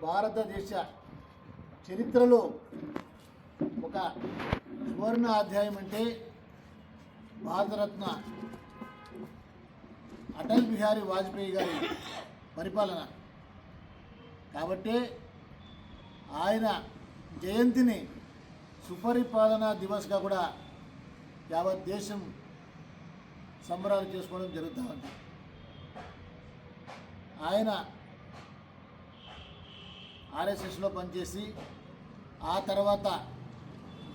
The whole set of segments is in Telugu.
భారతదేశ చరిత్రలో ఒక సువర్ణ అధ్యాయం అంటే భారతరత్న అటల్ బిహారీ వాజ్పేయి గారి పరిపాలన. కాబట్టి ఆయన జయంతిని సుపరిపాలనా దివస్గా కూడా యావత్ దేశం సంబరాలు చేసుకోవడం జరుగుతూ ఉంది. ఆయన ఆర్ఎస్ఎస్లో పనిచేసి ఆ తర్వాత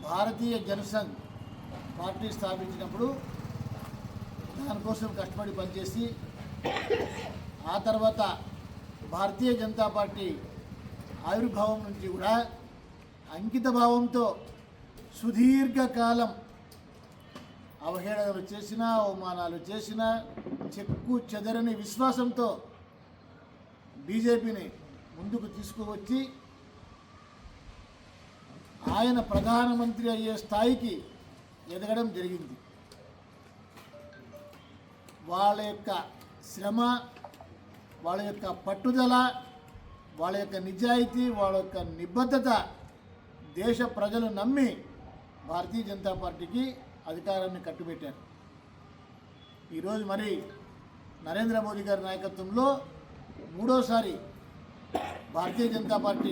భారతీయ జనసంఘ్ పార్టీ స్థాపించినప్పుడు దానికోసం కష్టపడి పనిచేసి ఆ తర్వాత భారతీయ జనతా పార్టీ ఆవిర్భావం నుంచి కూడా అంకిత భావంతో సుదీర్ఘకాలం అవహేళనలు చేసినా అవమానాలు చేసినా చెక్కు చెదరని విశ్వాసంతో బీజేపీని ముందుకు తీసుకువచ్చి ఆయన ప్రధానమంత్రి అయ్యే స్థాయికి ఎదగడం జరిగింది. వాళ్ళ యొక్క శ్రమ, వాళ్ళ యొక్క పట్టుదల, వాళ్ళ యొక్క నిజాయితీ, వాళ్ళ యొక్క నిబద్ధత దేశ ప్రజలు నమ్మి భారతీయ జనతా పార్టీకి అధికారాన్ని కట్టుబెట్టారు. ఈరోజు మరి నరేంద్ర మోదీ గారి నాయకత్వంలో మూడోసారి భారతీయ జనతా పార్టీ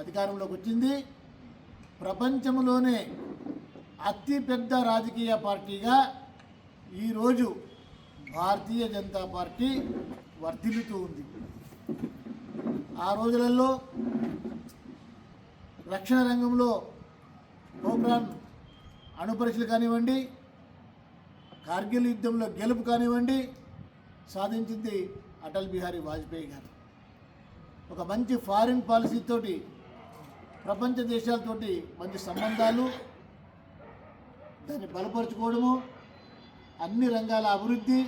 అధికారంలోకి వచ్చింది. ప్రపంచంలోనే అతిపెద్ద రాజకీయ పార్టీగా ఈరోజు భారతీయ జనతా పార్టీ వర్ధిల్లుతూ ఉంది. ఆ రోజులలో రక్షణ రంగంలో పోఖ్రాన్ అణుపరీక్షలు కానివ్వండి, కార్గిల్ యుద్ధంలో గెలుపు కానివ్వండి, సాధించింది అటల్ బిహారీ వాజ్పేయి గారు. ఒక మంచి ఫారిన్ పాలసీతోటి ప్రపంచ దేశాలతోటి మంచి సంబంధాలు దాన్ని బలపరుచుకోవడము, అన్ని రంగాల అభివృద్ధి,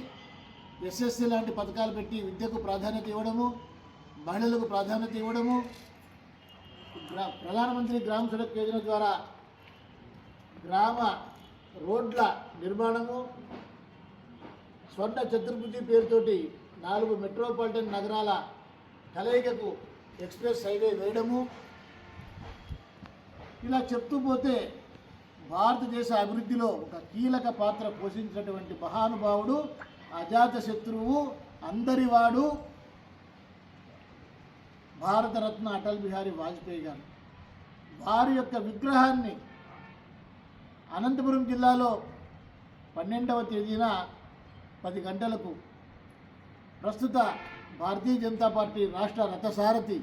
ఎస్ఎస్సి లాంటి పథకాలు పెట్టి విద్యకు ప్రాధాన్యత ఇవ్వడము, మహిళలకు ప్రాధాన్యత ఇవ్వడము, ప్రధానమంత్రి గ్రామ సడక్ యోజన ద్వారా గ్రామ రోడ్ల నిర్మాణము, స్వర్ణ చతుర్భుజి పేరుతోటి 4 మెట్రోపాలిటన్ నగరాల కలయికకు ఎక్స్ప్రెస్ హైవే వేయడము, ఇలా చెప్తూ పోతే భారతదేశ అభివృద్ధిలో ఒక కీలక పాత్ర పోషించినటువంటి మహానుభావుడు, అజాత శత్రువు, అందరివాడు భారతరత్న అటల్ బిహారీ వాజ్పేయి గారు. వారి యొక్క విగ్రహాన్ని అనంతపురం జిల్లాలో 12వ తేదీన 10 గంటలకు ప్రస్తుత భారతీయ జనతా పార్టీ రాష్ట్ర రథసారథి,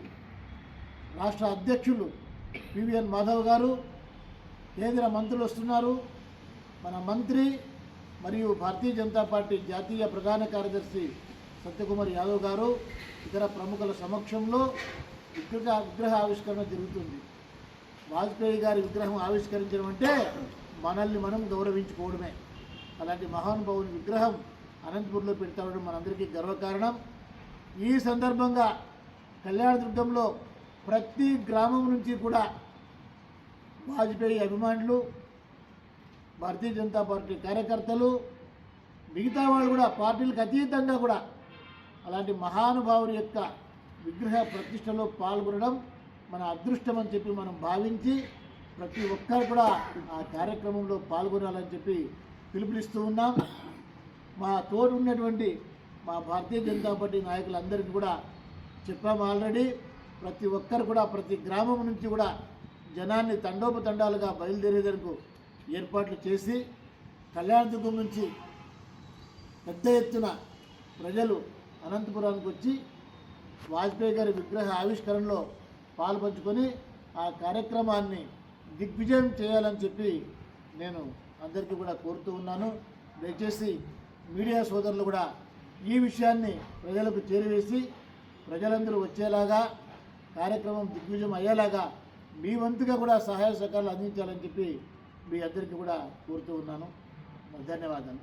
రాష్ట్ర అధ్యక్షులు పివిఎన్ మాధవ్ గారు, కేంద్ర మంత్రులు వస్తున్నారు. మన మంత్రి మరియు భారతీయ జనతా పార్టీ జాతీయ ప్రధాన కార్యదర్శి సత్యకుమార్ యాదవ్ గారు, ఇతర ప్రముఖుల సమక్షంలో విగ్రహ ఆవిష్కరణ జరుగుతుంది. వాజ్పేయి గారి విగ్రహం ఆవిష్కరించడం అంటే మనల్ని మనం గౌరవించుకోవడమే. అలాంటి మహానుభావుని విగ్రహం అనంతపూర్లో పెడతా ఉండడం మనందరికీ గర్వకారణం. ఈ సందర్భంగా కళ్యాణదుర్గంలో ప్రతి గ్రామం నుంచి కూడా వాజ్పేయి అభిమానులు, భారతీయ జనతా పార్టీ కార్యకర్తలు, మిగతా వాళ్ళు కూడా పార్టీలకు అతీతంగా కూడా అలాంటి మహానుభావుని యొక్క విగ్రహ ప్రతిష్టలో పాల్గొనడం మన అదృష్టం అని చెప్పి మనం భావించి ప్రతి ఒక్కరు కూడా ఆ కార్యక్రమంలో పాల్గొనాలని చెప్పి పిలుపునిస్తూ ఉన్నాం. మా తోడు ఉన్నటువంటి మా భారతీయ జనతా పార్టీ నాయకులందరికీ కూడా చెప్పాము ఆల్రెడీ. ప్రతి ఒక్కరు కూడా ప్రతి గ్రామం నుంచి కూడా జనాన్ని తండోపతండాలుగా బయలుదేరేందుకు ఏర్పాట్లు చేసి కళ్యాణదుర్గం నుంచి పెద్ద ఎత్తున ప్రజలు అనంతపురానికి వచ్చి వాజ్పేయి గారి విగ్రహ ఆవిష్కరణలో పాల్పంచుకొని ఆ కార్యక్రమాన్ని దిగ్విజయం చేయాలని చెప్పి నేను అందరికీ కూడా కోరుతూ ఉన్నాను. దయచేసి మీడియా సోదరులు కూడా ఈ విషయాన్ని ప్రజలకు చేరవేసి ప్రజలందరూ వచ్చేలాగా కార్యక్రమం దిగ్విజయం అయ్యేలాగా మీ వంతుగా కూడా సహాయ సహకారాలు అందించాలని చెప్పి మీ అందరికీ కూడా కోరుతూ ఉన్నాను. ధన్యవాదాలు.